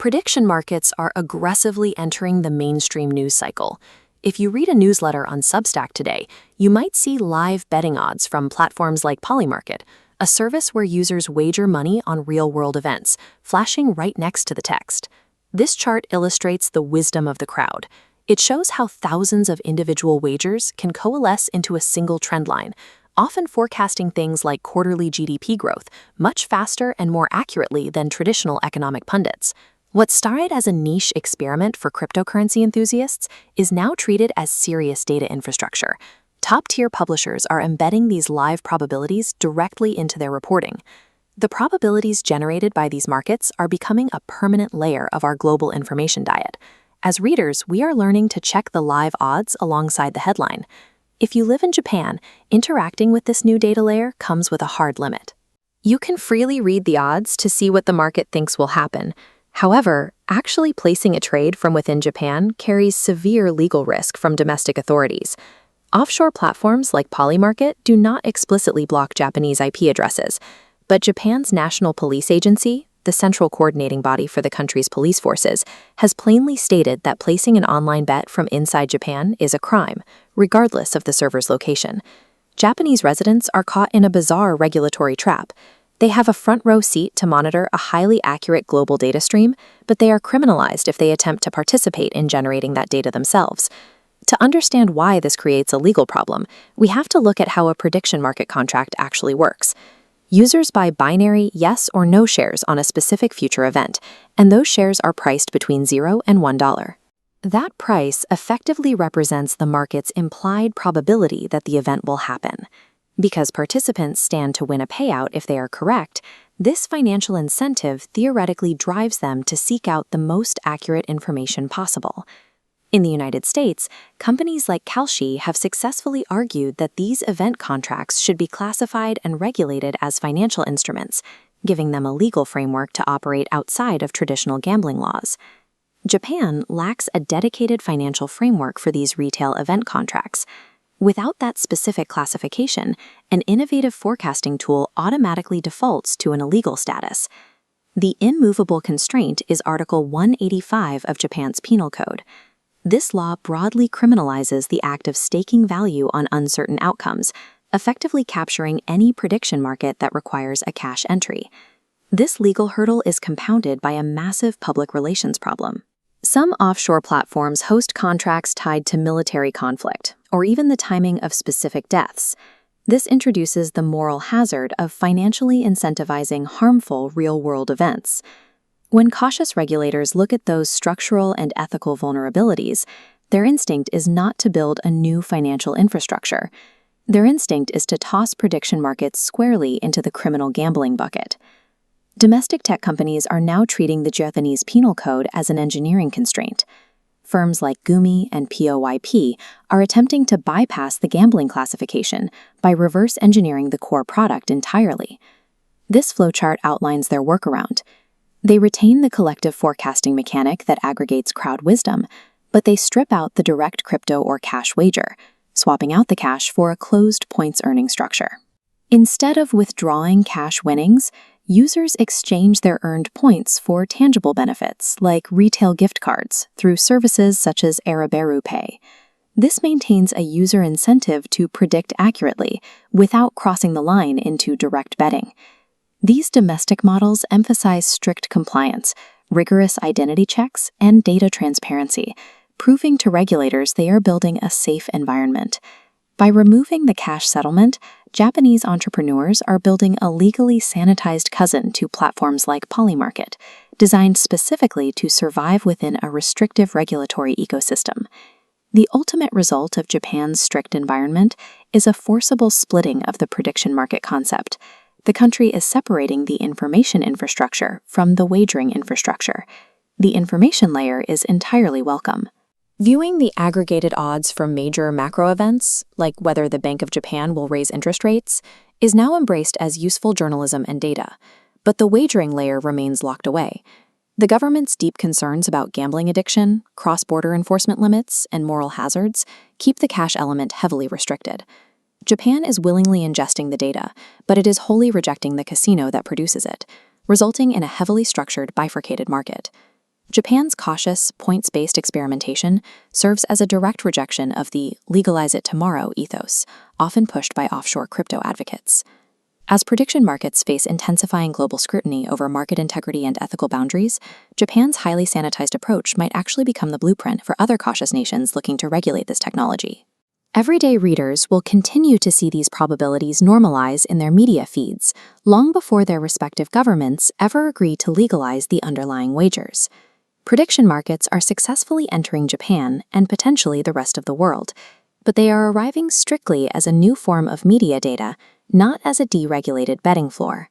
Prediction markets are aggressively entering the mainstream news cycle. If you read a newsletter on Substack today, you might see live betting odds from platforms like Polymarket, a service where users wager money on real-world events, flashing right next to the text. This chart illustrates the wisdom of the crowd. It shows how thousands of individual wagers can coalesce into a single trend line, often forecasting things like quarterly GDP growth much faster and more accurately than traditional economic pundits. What started as a niche experiment for cryptocurrency enthusiasts is now treated as serious data infrastructure. Top-tier publishers are embedding these live probabilities directly into their reporting. The probabilities generated by these markets are becoming a permanent layer of our global information diet. As readers, we are learning to check the live odds alongside the headline. If you live in Japan, interacting with this new data layer comes with a hard limit. You can freely read the odds to see what the market thinks will happen. However, actually placing a trade from within Japan carries severe legal risk from domestic authorities. Offshore platforms like Polymarket do not explicitly block Japanese IP addresses, but Japan's National Police Agency, the central coordinating body for the country's police forces, has plainly stated that placing an online bet from inside Japan is a crime, regardless of the server's location. Japanese residents are caught in a bizarre regulatory trap. They have a front-row seat to monitor a highly accurate global data stream, but they are criminalized if they attempt to participate in generating that data themselves. To understand why this creates a legal problem, we have to look at how a prediction market contract actually works. Users buy binary yes or no shares on a specific future event, and those shares are priced between $0 and $1. That price effectively represents the market's implied probability that the event will happen. Because participants stand to win a payout if they are correct, this financial incentive theoretically drives them to seek out the most accurate information possible. In the United States, companies like Kalshi have successfully argued that these event contracts should be classified and regulated as financial instruments, giving them a legal framework to operate outside of traditional gambling laws. Japan lacks a dedicated financial framework for these retail event contracts. Without that specific classification, an innovative forecasting tool automatically defaults to an illegal status. The immovable constraint is Article 185 of Japan's Penal Code. This law broadly criminalizes the act of staking value on uncertain outcomes, effectively capturing any prediction market that requires a cash entry. This legal hurdle is compounded by a massive public relations problem. Some offshore platforms host contracts tied to military conflict, or even the timing of specific deaths. This introduces the moral hazard of financially incentivizing harmful real-world events. When cautious regulators look at those structural and ethical vulnerabilities, their instinct is not to build a new financial infrastructure. Their instinct is to toss prediction markets squarely into the criminal gambling bucket. Domestic tech companies are now treating the Japanese Penal Code as an engineering constraint. Firms like Gumi and POYP are attempting to bypass the gambling classification by reverse engineering the core product entirely. This flowchart outlines their workaround. They retain the collective forecasting mechanic that aggregates crowd wisdom, but they strip out the direct crypto or cash wager, swapping out the cash for a closed points earning structure. Instead of withdrawing cash winnings, users exchange their earned points for tangible benefits like retail gift cards through services such as Araberu Pay. This maintains a user incentive to predict accurately without crossing the line into direct betting. These domestic models emphasize strict compliance, rigorous identity checks, and data transparency, proving to regulators they are building a safe environment. By removing the cash settlement, Japanese entrepreneurs are building a legally sanitized cousin to platforms like Polymarket, designed specifically to survive within a restrictive regulatory ecosystem. The ultimate result of Japan's strict environment is a forcible splitting of the prediction market concept. The country is separating the information infrastructure from the wagering infrastructure. The information layer is entirely welcome. Viewing the aggregated odds from major macro events, like whether the Bank of Japan will raise interest rates, is now embraced as useful journalism and data, but the wagering layer remains locked away. The government's deep concerns about gambling addiction, cross-border enforcement limits, and moral hazards keep the cash element heavily restricted. Japan is willingly ingesting the data, but it is wholly rejecting the casino that produces it, resulting in a heavily structured bifurcated market. Japan's cautious, points-based experimentation serves as a direct rejection of the legalize it tomorrow ethos, often pushed by offshore crypto advocates. As prediction markets face intensifying global scrutiny over market integrity and ethical boundaries, Japan's highly sanitized approach might actually become the blueprint for other cautious nations looking to regulate this technology. Everyday readers will continue to see these probabilities normalize in their media feeds, long before their respective governments ever agree to legalize the underlying wagers. Prediction markets are successfully entering Japan and potentially the rest of the world, but they are arriving strictly as a new form of media data, not as a deregulated betting floor.